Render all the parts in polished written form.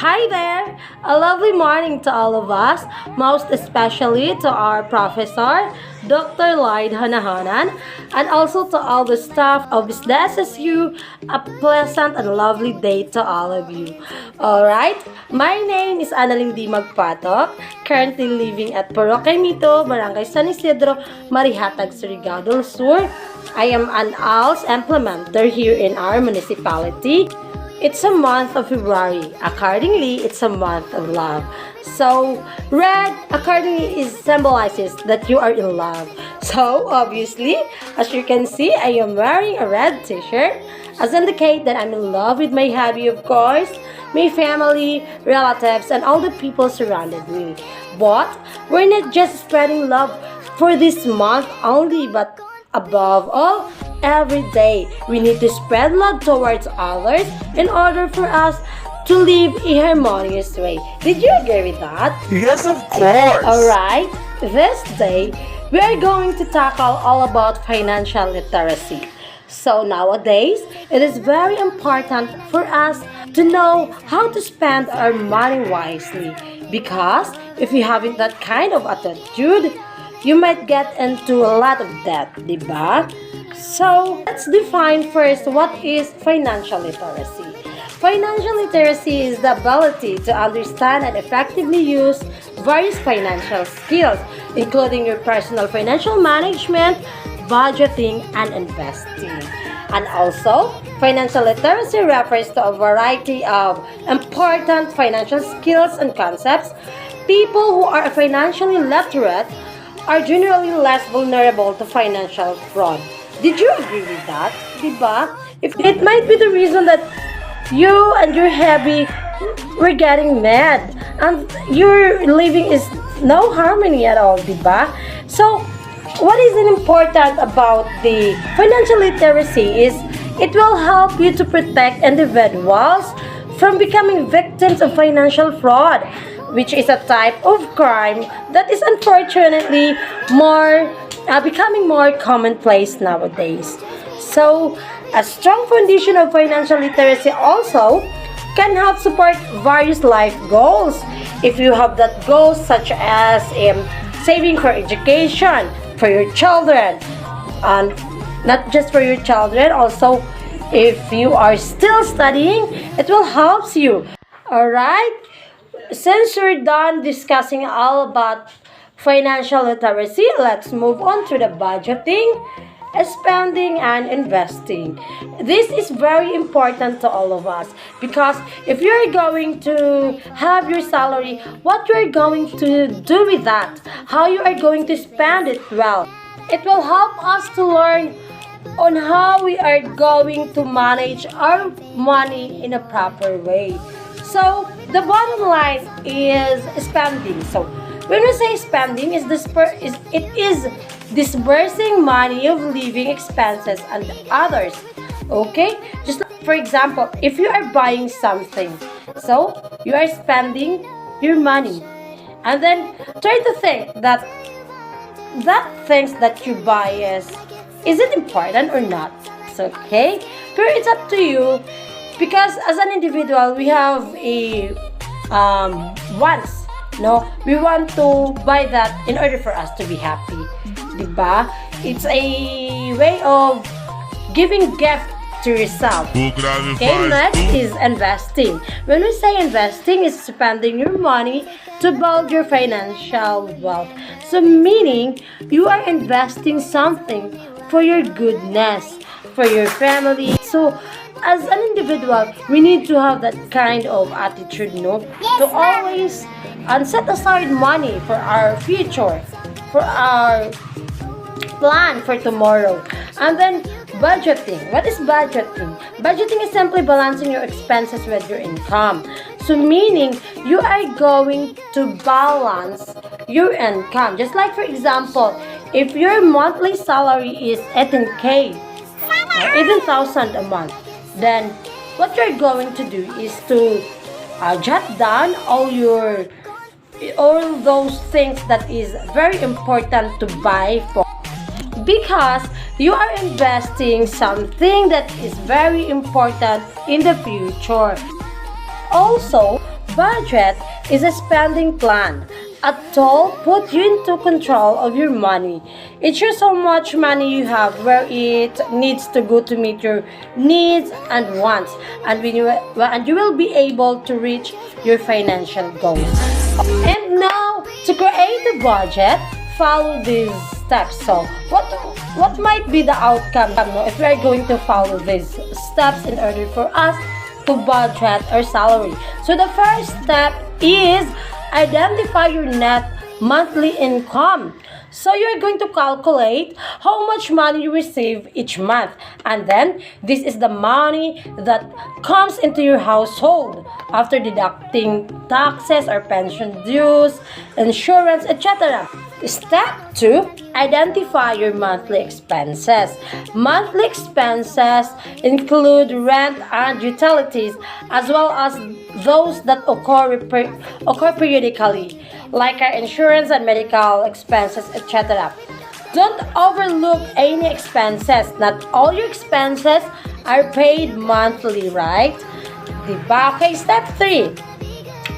Hi there! A lovely morning to all of us, most especially to our professor, Dr. Lloyd Hanahanan, and also to all the staff of Business SSU. A pleasant and lovely day to all of you. Alright, my name is Analyn D. Magpatoc, currently living at Parroquia Mito, Barangay San Isidro, Marihatag, Surigao del Sur. I am an ALS implementer here in our municipality. It's a month of February. Accordingly, it's a month of love. So, red accordingly symbolizes that you are in love. So, obviously, as you can see, I am wearing a red t-shirt as indicate that I'm in love with my hubby, of course, my family, relatives, and all the people surrounded me. But we're not just spreading love for this month only, but above all, every day, we need to spread love towards others in order for us to live a harmonious way. Did you agree with that? Yes, of course. Alright, this day, we are going to tackle all about financial literacy. So nowadays, it is very important for us to know how to spend our money wisely. Because if you haven't that kind of attitude, you might get into a lot of debt, diba? So, let's define first what is financial literacy. Financial literacy is the ability to understand and effectively use various financial skills, including your personal financial management, budgeting, and investing. And also, financial literacy refers to a variety of important financial skills and concepts. People who are financially literate are generally less vulnerable to financial fraud. Did you agree with that? Diba? If it might be the reason that you and your hubby were getting mad and your living is no harmony at all, diba? So, what is important about the financial literacy is it will help you to protect individuals from becoming victims of financial fraud, which is a type of crime that is unfortunately becoming more commonplace nowadays. So, a strong foundation of financial literacy also can help support various life goals. If you have that goals such as saving for education, for your children, and not just for your children, also if you are still studying, it will help you. Alright? Since we're done discussing all about financial literacy, let's move on to the budgeting, spending, and investing. This is very important to all of us because if you're going to have your salary, what you're going to do with that, how you are going to spend it well, it will help us to learn on how we are going to manage our money in a proper way. So, the bottom line is spending. So, when we say spending, it is disbursing money of living expenses and others. Okay? Just like, for example, if you are buying something, so you are spending your money. And then try to think that things that you buy is it important or not? It's okay? But it's up to you. Because as an individual, we have a wants. No, we want to buy that in order for us to be happy, diba? It's a way of giving gift to yourself. Okay, next is investing. When we say investing, is spending your money to build your financial wealth. So meaning you are investing something for your goodness, for your family. So as an individual, we need to have that kind of attitude, no? To always set aside money for our future, for our plan for tomorrow. And then budgeting. What is budgeting? Budgeting is simply balancing your expenses with your income. So meaning you are going to balance your income. Just like for example, if your monthly salary is 18K or 18,000 a month, then what you're going to do is to jot down all those things that is very important to buy for, because you are investing something that is very important in the future. Also, Budget is a spending plan. A tool put you into control of your money. It shows how much money you have, where it needs to go to meet your needs and wants, and you will be able to reach your financial goals. And now, to create a budget, follow these steps. So, what might be the outcome if we are going to follow these steps in order for us to budget our salary? So, the first step is identify your net monthly income. So you're going to calculate how much money you receive each month. And then this is the money that comes into your household after deducting taxes or pension dues, insurance, etc. Step 2, identify your monthly expenses. Monthly expenses include rent and utilities, as well as those that occur periodically, like our insurance and medical expenses, etc. Don't overlook any expenses. Not all your expenses are paid monthly, right? Diba? Okay, step 3.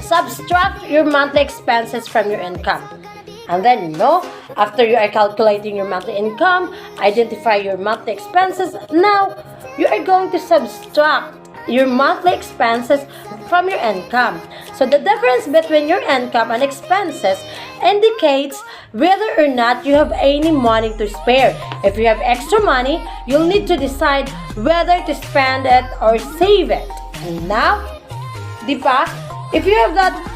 Subtract your monthly expenses from your income. And then, after you are calculating your monthly income, identify your monthly expenses, now you are going to subtract your monthly expenses from your income. So the difference between your income and expenses indicates whether or not you have any money to spare. If you have extra money, you'll need to decide whether to spend it or save it. And now, diba, if you have that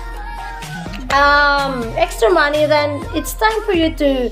extra money, then it's time for you to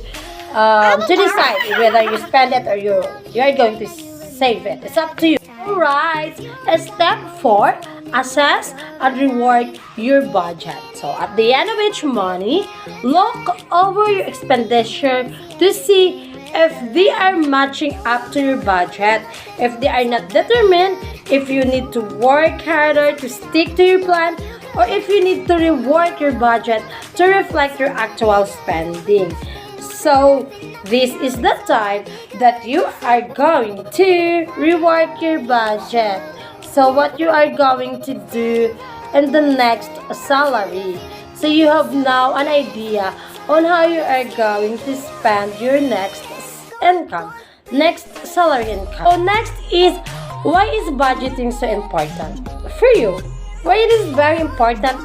decide whether you spend it or you are going to save it. It's up to you. Alright, step 4, assess and reward your budget. So at the end of each money, look over your expenditure to see if they are matching up to your budget. If they are not determined, if you need to work harder to stick to your plan, or if you need to rework your budget to reflect your actual spending. So, this is the time that you are going to rework your budget. So, what you are going to do in the next salary. So, you have now an idea on how you are going to spend your next income, next salary income. So, next is, why is budgeting so important for you? Why it is very important,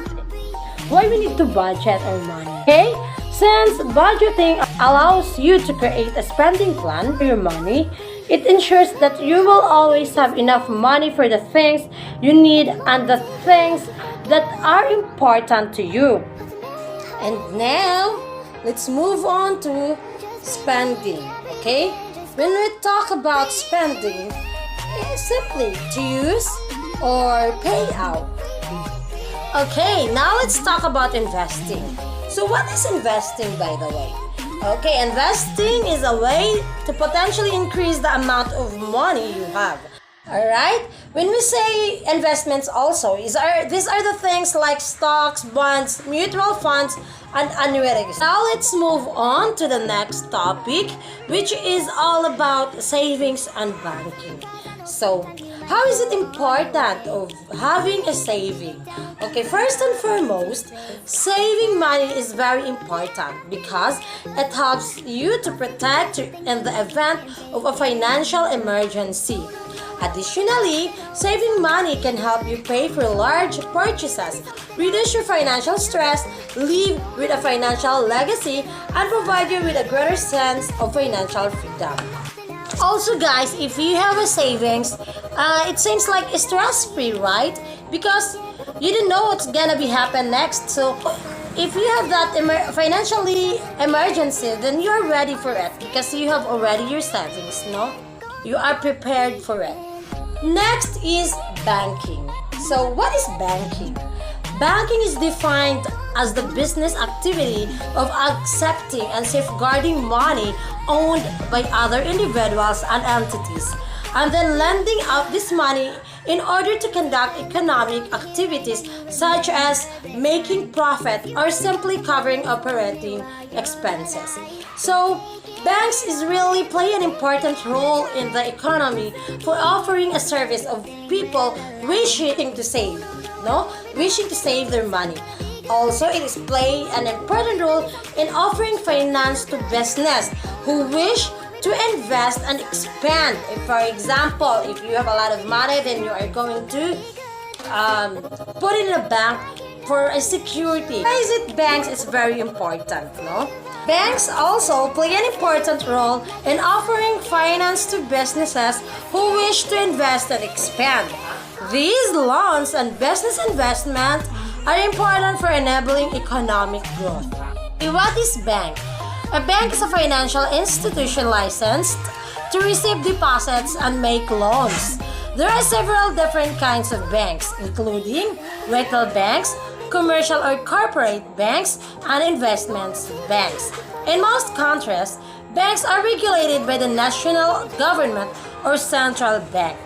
why we need to budget our money. Okay? Since budgeting allows you to create a spending plan for your money, it ensures that you will always have enough money for the things you need and the things that are important to you. And now, let's move on to spending. Okay? When we talk about spending, it's simply to use or pay out. Okay, now let's talk about investing. So what is investing, by the way? Okay, investing is a way to potentially increase the amount of money you have. Alright? When we say investments also, these are the things like stocks, bonds, mutual funds, and annuities. Now let's move on to the next topic, which is all about savings and banking. So, how is it important of having a saving? Okay, first and foremost, saving money is very important because it helps you to protect you in the event of a financial emergency. Additionally, saving money can help you pay for large purchases, reduce your financial stress, live with a financial legacy, and provide you with a greater sense of financial freedom. Also guys, if you have a savings, it seems like it's stress-free, right? Because you don't know what's gonna be happen next. So if you have that financially emergency, then you're ready for it because you have already your savings, no? You are prepared for it. Next is banking. So what is banking? Banking is defined as the business activity of accepting and safeguarding money owned by other individuals and entities, and then lending out this money in order to conduct economic activities such as making profit or simply covering operating expenses. So, banks is really play an important role in the economy for offering a service of people wishing to save. no, wishing to save their money. Also, it is play an important role in offering finance to business who wish to invest and expand. If, for example, if you have a lot of money, then you are going to put it in a bank for a security. Why is it banks is very important, no? Banks also play an important role in offering finance to businesses who wish to invest and expand. These loans and business investment are important for enabling economic growth. What is bank? A bank is a financial institution licensed to receive deposits and make loans. There are several different kinds of banks, including retail banks, commercial or corporate banks, and investments banks. In most countries, banks are regulated by the national government or central bank.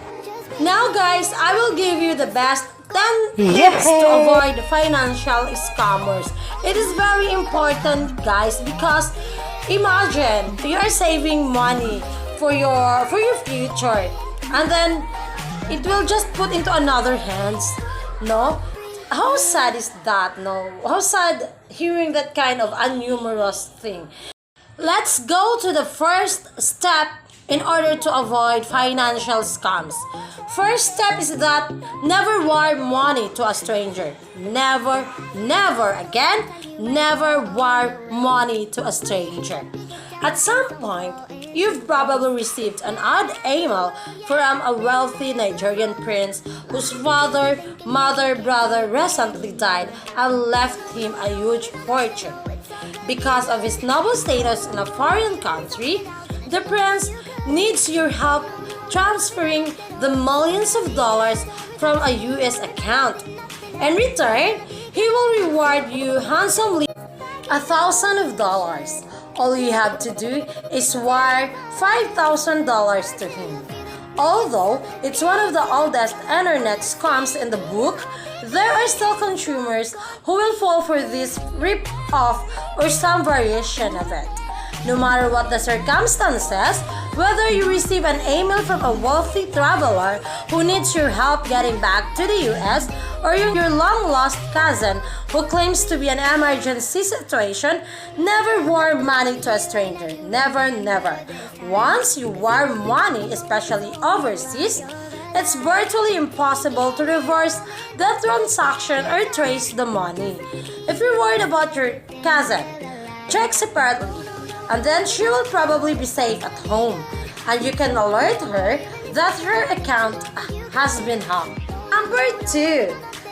Now guys, I will give you the best 10 tips to avoid financial scammers. It is very important, guys, because imagine you are saving money for your future, and then it will just put into another hands. No, how sad is that? No, how sad hearing that kind of unhumorous thing. Let's go to the first step in order to avoid financial scams. First step is that never wire money to a stranger. Never, never, again, never wire money to a stranger. At some point, you've probably received an odd email from a wealthy Nigerian prince whose father, mother, brother recently died and left him a huge fortune. Because of his noble status in a foreign country, the prince needs your help transferring the millions of dollars from a US account. In return, he will reward you handsomely $1,000. All you have to do is wire $5,000 to him. Although it's one of the oldest internet scams in the book, there are still consumers who will fall for this rip-off or some variation of it. No matter what the circumstances, whether you receive an email from a wealthy traveler who needs your help getting back to the US, or your long-lost cousin who claims to be an emergency situation, never wire money to a stranger. Never, never. Once you wire money, especially overseas, it's virtually impossible to reverse the transaction or trace the money. If you're worried about your cousin, check separately, and then she will probably be safe at home, and you can alert her that her account has been hacked.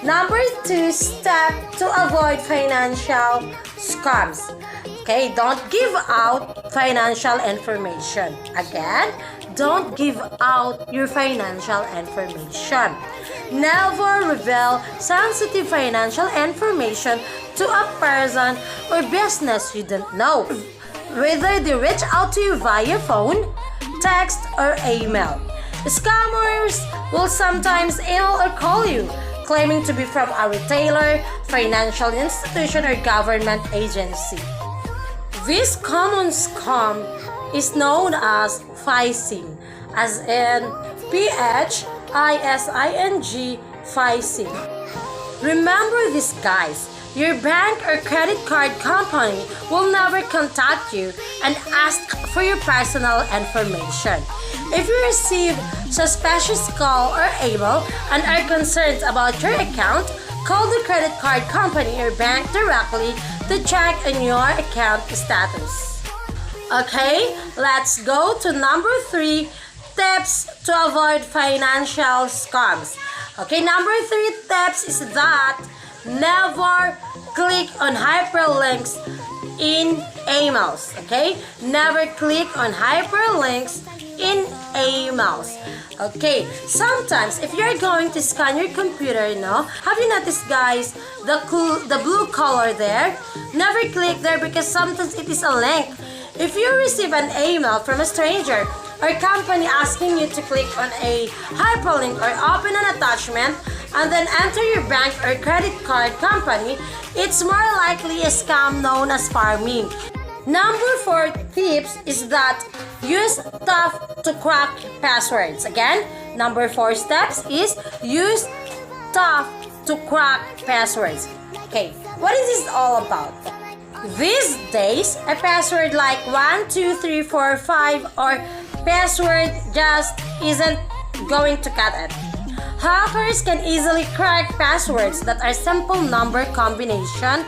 Number two step to avoid financial scams. Okay, don't give out financial information. Again, don't give out your financial information. Never reveal sensitive financial information to a person or business you don't know, whether they reach out to you via phone, text, or email. Scammers will sometimes email or call you, claiming to be from a retailer, financial institution, or government agency. This common scam is known as phishing, as in PHISING, phishing. Remember this, guys. Your bank or credit card company will never contact you and ask for your personal information. If you receive suspicious call or email and are concerned about your account, call the credit card company or bank directly to check on your account status. Okay, let's go to number 3, tips to avoid financial scams. Okay, number 3 tips is that never click on hyperlinks in emails. Okay, never click on hyperlinks in emails. Okay, sometimes if you're going to scan your computer, have you noticed, guys, the blue color there? Never click there because sometimes it is a link. If you receive an email from a stranger or company asking you to click on a hyperlink or open an attachment and then enter your bank or credit card company, it's more likely a scam known as farming. Number 4 tips is that use tough to crack passwords. Again, number 4 steps is use tough to crack passwords. Okay, what is this all about? These days, a password like 12345 or password just isn't going to cut it. Hackers can easily crack passwords that are simple number combination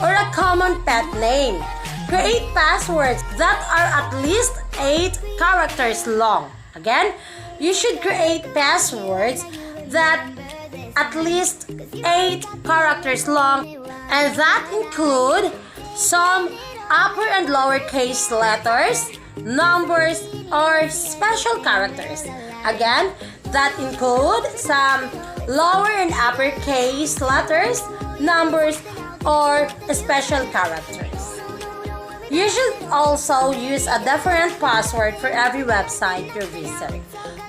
or a common pet name. Create passwords that are at least 8 characters long. Again, you should create passwords that at least 8 characters long, and that include some upper and lower case letters, numbers, or special characters. Again, that include some lower and upper case letters, numbers, or special characters. You should also use a different password for every website you visit.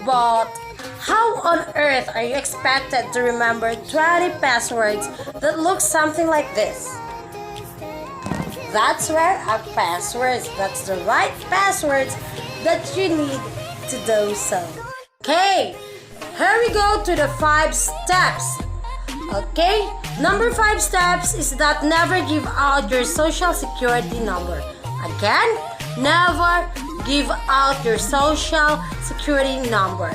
But how on earth are you expected to remember 20 passwords that look something like this? That's where our passwords, that's the right passwords that you need to do so. Okay, here we go to the 5 steps. Okay, number 5 steps is that never give out your social security number. Again, never give out your social security number.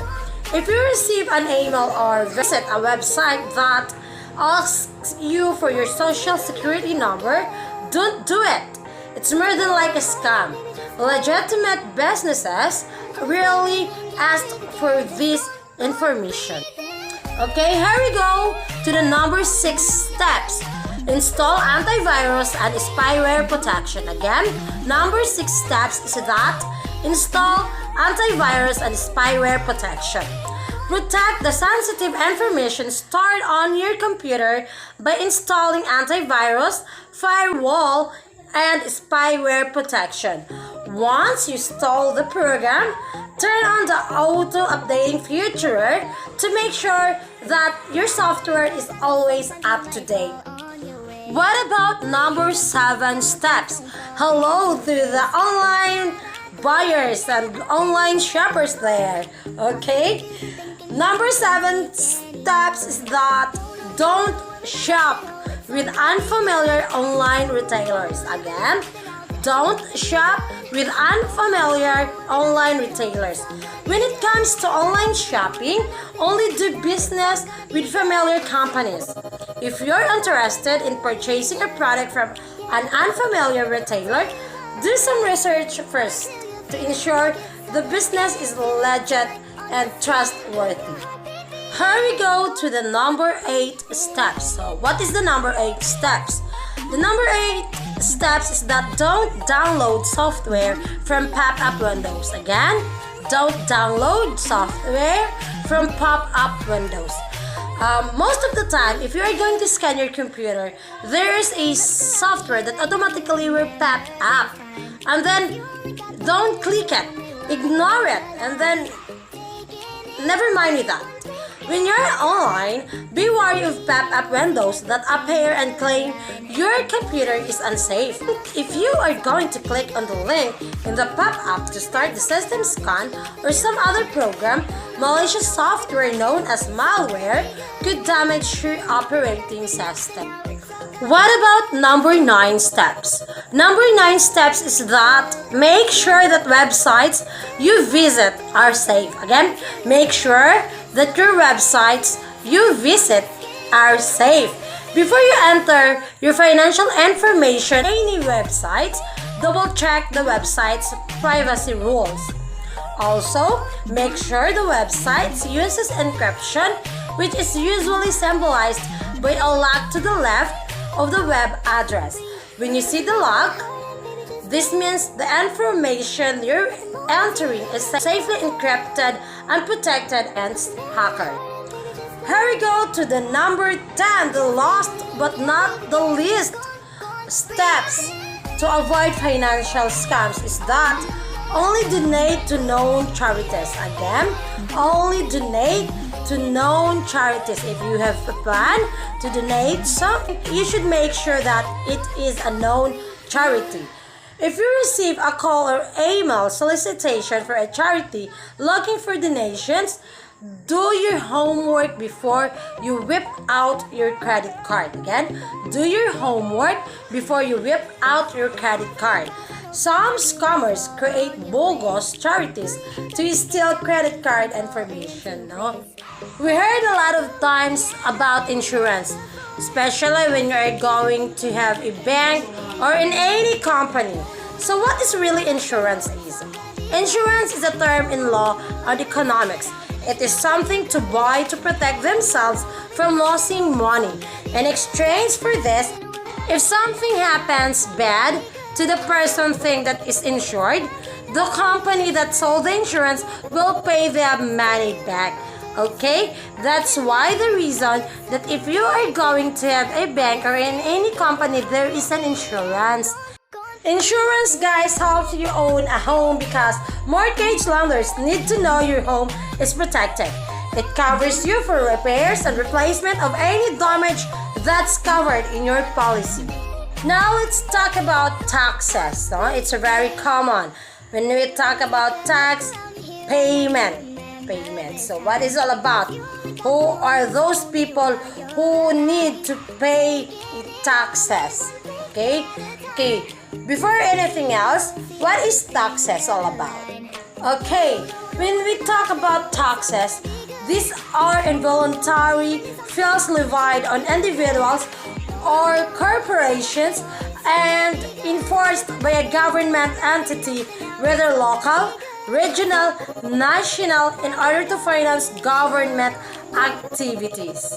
If you receive an email or visit a website that asks you for your social security number, don't do it. It's more than like a scam. Legitimate businesses really ask for this information. Okay, here we go to the number 6 steps. Install antivirus and spyware protection. Again, number 6 steps is that install antivirus and spyware protection. Protect the sensitive information stored on your computer by installing antivirus, firewall, and spyware protection. Once you install the program, turn on the auto-updating feature to make sure that your software is always up to date. What about number 7 steps? Hello to the online buyers and online shoppers there. Okay? Number 7 steps is that don't shop with unfamiliar online retailers. Again, don't shop with unfamiliar online retailers. When it comes to online shopping, only do business with familiar companies. If you're interested in purchasing a product from an unfamiliar retailer, do some research first to ensure the business is legit and trustworthy. Here we go to the number 8 steps. So what is the number 8 steps? The number 8 steps is that don't download software from pop-up windows. Again, don't download software from pop-up windows. Most of the time, if you are going to scan your computer, there is a software that automatically will pop up. And then, don't click it. Ignore it. And then, never mind with that. When you're online, be wary of pop-up windows that appear and claim your computer is unsafe. If you are going to click on the link in the pop-up to start the system scan or some other program, malicious software known as malware could damage your operating system. What about number 9 steps? Number 9 steps is that make sure that websites you visit are safe. Again, make sure that your websites you visit are safe. Before you enter your financial information on any websites, double check the website's privacy rules. Also, make sure the website uses encryption, which is usually symbolized by a lock to the left of the web address. When you see the lock, this means the information you're entering is safely encrypted and protected against hacker. Here we go to the number 10, the last but not the least steps to avoid financial scams is that only donate to known charities. Again, only donate to known charities. If you have a plan to donate some, you should make sure that it is a known charity. If you receive a call or email solicitation for a charity looking for donations, do your homework before you whip out your credit card. Again, do your homework before you whip out your credit card. Some scammers create bogus charities to steal credit card information. No? We heard a lot of times about insurance, especially when you are going to have a bank or in any company. So what is really insurance is? Insurance is a term in law and economics. It is something to buy to protect themselves from losing money. In exchange for this, if something happens bad to the person thing that is insured, the company that sold the insurance will pay them money back. Okay? That's why the reason that if you are going to have a bank or in any company, there is an insurance. Insurance, guys, helps you own a home because mortgage lenders need to know your home is protected. It covers you for repairs and replacement of any damage that's covered in your policy. Now let's talk about taxes. No? It's very common when we talk about tax payment. So what is it all about? Who are those people who need to pay taxes? Okay. Before anything else, what is taxes all about? Okay, when we talk about taxes, these are involuntary fees levied on individuals or corporations and enforced by a government entity, whether local, regional, national, in order to finance government activities.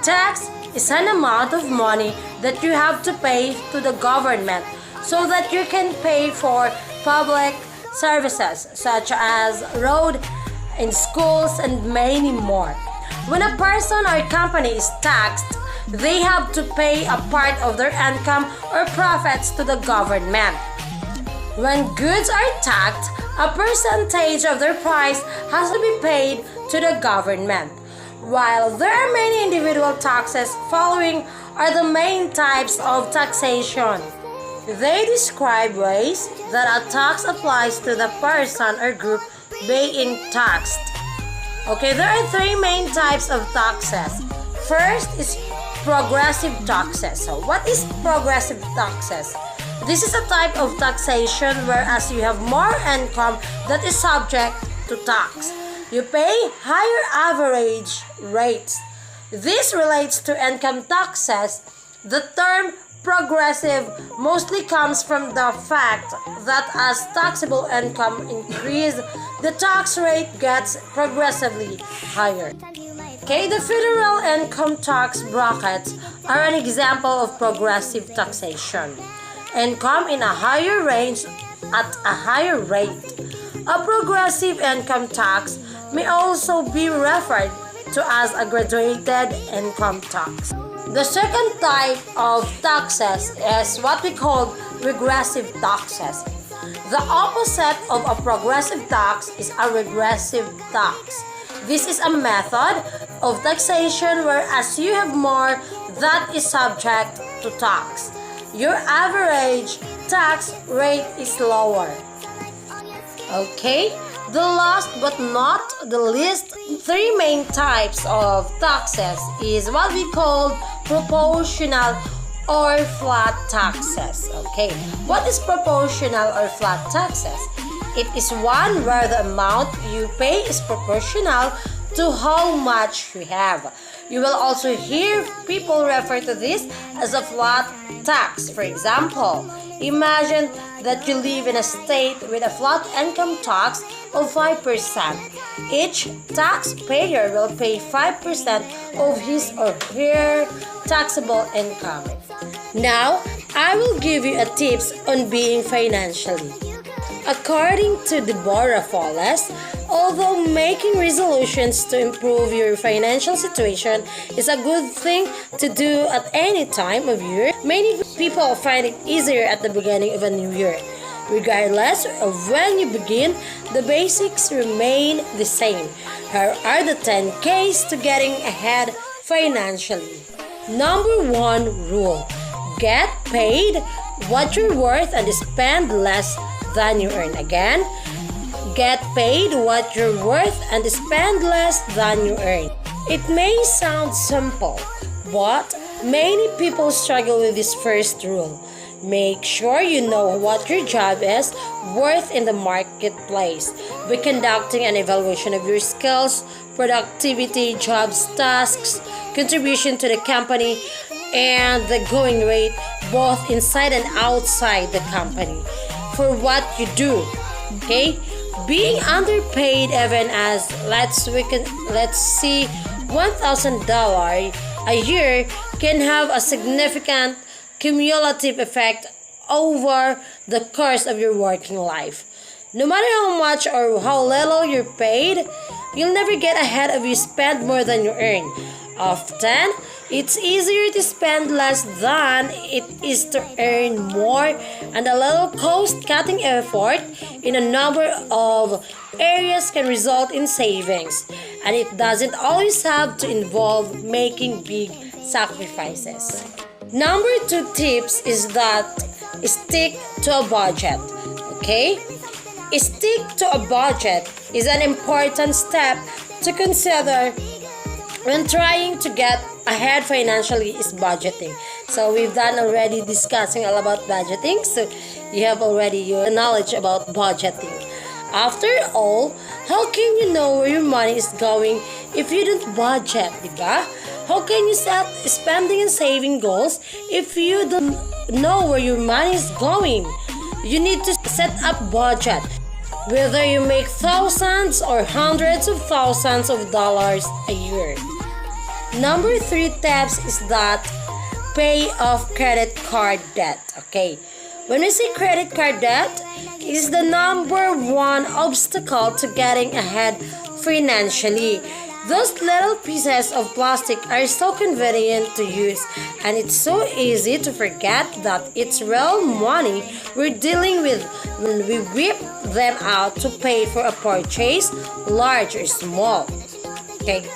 Tax is an amount of money that you have to pay to the government so that you can pay for public services such as road and schools and many more. When a person or company is taxed, they have to pay a part of their income or profits to the government. When goods are taxed, a percentage of their price has to be paid to the government. While there are many individual taxes, following are the main types of taxation. They describe ways that a tax applies to the person or group being taxed. Okay, there are three main types of taxes. First is progressive taxes. So what is progressive taxes? This is a type of taxation whereas you have more income that is subject to tax. You pay higher average rates. This relates to income taxes. The term progressive mostly comes from the fact that as taxable income increases, the tax rate gets progressively higher. Okay, the federal income tax brackets are an example of progressive taxation. Income in a higher range at a higher rate. A progressive income tax may also be referred to as a graduated income tax. The second type of taxes is what we call regressive taxes. The opposite of a progressive tax is a regressive tax. This is a method of taxation whereas you have more that is subject to tax. Your average tax rate is lower. Okay, the last but not the least, three main types of taxes is what we call proportional or flat taxes. Okay, what is proportional or flat taxes? It is one where the amount you pay is proportional to how much you have. You will also hear people refer to this as a flat tax. For example, imagine that you live in a state with a flat income tax of 5%. Each taxpayer will pay 5% of his or her taxable income. Now, I will give you a tips on being financially. According to Deborah Folles, although making resolutions to improve your financial situation is a good thing to do at any time of year, many people find it easier at the beginning of a new year. Regardless of when you begin, the basics remain the same. Here are the 10 keys to getting ahead financially. Number 1 rule: get paid what you're worth and spend less than you earn. Again, Get paid what you're worth and spend less than you earn. It may sound simple, but many people struggle with this first rule. Make sure you know what your job is worth in the marketplace by conducting an evaluation of your skills, productivity, jobs, tasks, contribution to the company, and the going rate both inside and outside the company for what you do. Okay? Being underpaid even as let's see $1,000 a year can have a significant cumulative effect over the course of your working life. No matter how much or how little you're paid, you'll never get ahead if you spend more than you earn. Often, it's easier to spend less than it is to earn more, and a little cost-cutting effort in a number of areas can result in savings. And it doesn't always have to involve making big sacrifices. Number 2 tips is that stick to a budget. Okay? Stick to a budget is an important step to consider when trying to get ahead financially is budgeting. So we've done already discussing all about budgeting. So you have already your knowledge about budgeting. After all, how can you know where your money is going if you don't budget, diba? How can you set spending and saving goals if you don't know where your money is going? You need to set up budget, whether you make thousands or hundreds of thousands of dollars a year. Number 3 tips is that pay off credit card debt. Okay, when we say credit card debt, it is the number 1 obstacle to getting ahead financially. Those little pieces of plastic are so convenient to use, and it's so easy to forget that it's real money we're dealing with when we whip them out to pay for a purchase, large or small. Okay.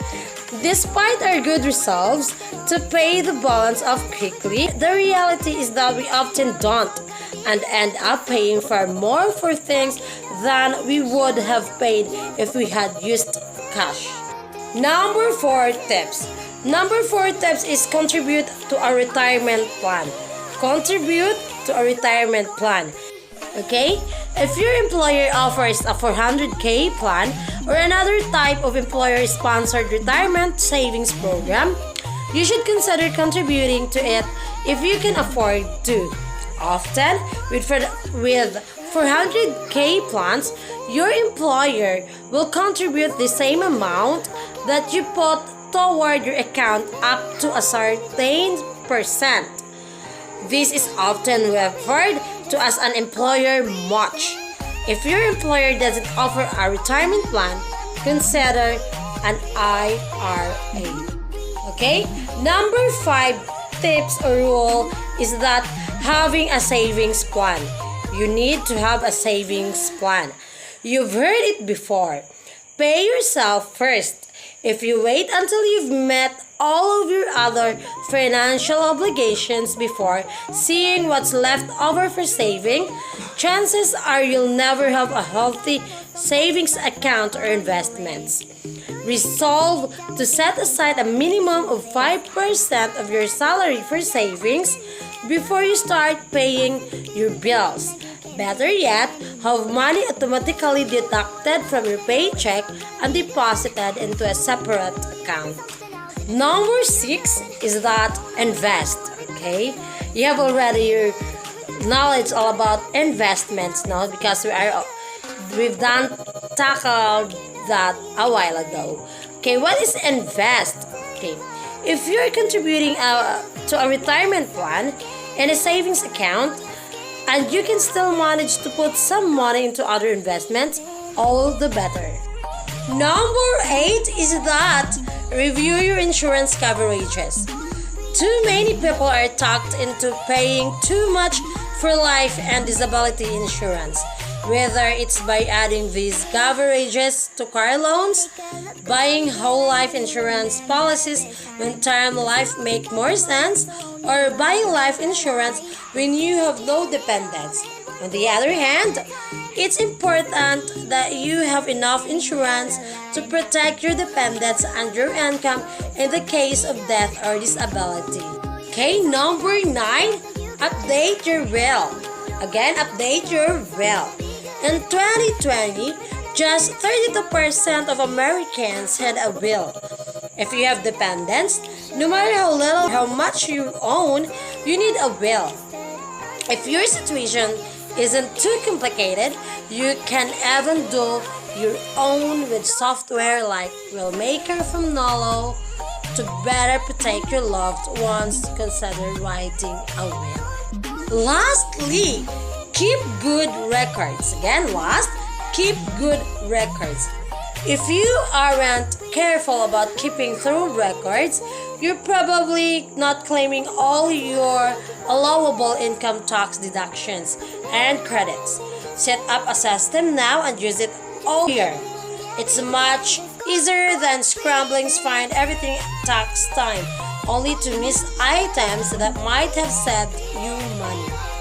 Despite our good resolves to pay the balance off quickly, the reality is that we often don't and end up paying far more for things than we would have paid if we had used cash. Number 4 tips. Number 4 tips is contribute to a retirement plan. Contribute to a retirement plan. Okay? If your employer offers a 400k plan or another type of employer-sponsored retirement savings program, you should consider contributing to it if you can afford to. Often, with 400k plans, your employer will contribute the same amount that you put toward your account up to a certain percent. This is often referred to as an employer match. If your employer doesn't offer a retirement plan, consider an IRA. Okay? Number 5 tips or rule is that having a savings plan. You need to have a savings plan. You've heard it before. Pay yourself first. If you wait until you've met all of your other financial obligations before seeing what's left over for saving, chances are you'll never have a healthy savings account or investments. Resolve to set aside a minimum of 5% of your salary for savings before you start paying your bills. Better yet, have money automatically deducted from your paycheck and deposited into a separate account. Number 6 is that invest. Okay, you have already your knowledge all about investments now because we've tackled that a while ago. Okay, what is invest? Okay, if you're contributing to a retirement plan and a savings account, and you can still manage to put some money into other investments, all the better. Number 8 is that review your insurance coverages. Too many people are talked into paying too much for life and disability insurance. whether it's by adding these coverages to car loans, buying whole life insurance policies when term life make more sense, or buying life insurance when you have no dependents. On the other hand, it's important that you have enough insurance to protect your dependents and your income in the case of death or disability. Okay, number 9, update your will. Again, update your will. In 2020, just 32% of Americans had a will. If you have dependents, no matter how little, how much you own, you need a will. If your situation isn't too complicated, you can even do your own with software like Willmaker from Nolo to better protect your loved ones. Consider writing a will. Lastly, keep good records. Again, keep good records. If you aren't careful about keeping through records, you're probably not claiming all your allowable income tax deductions and credits. Set up a system now and use it all year. It's much easier than scrambling to find everything tax time, only to miss items that might have saved you money.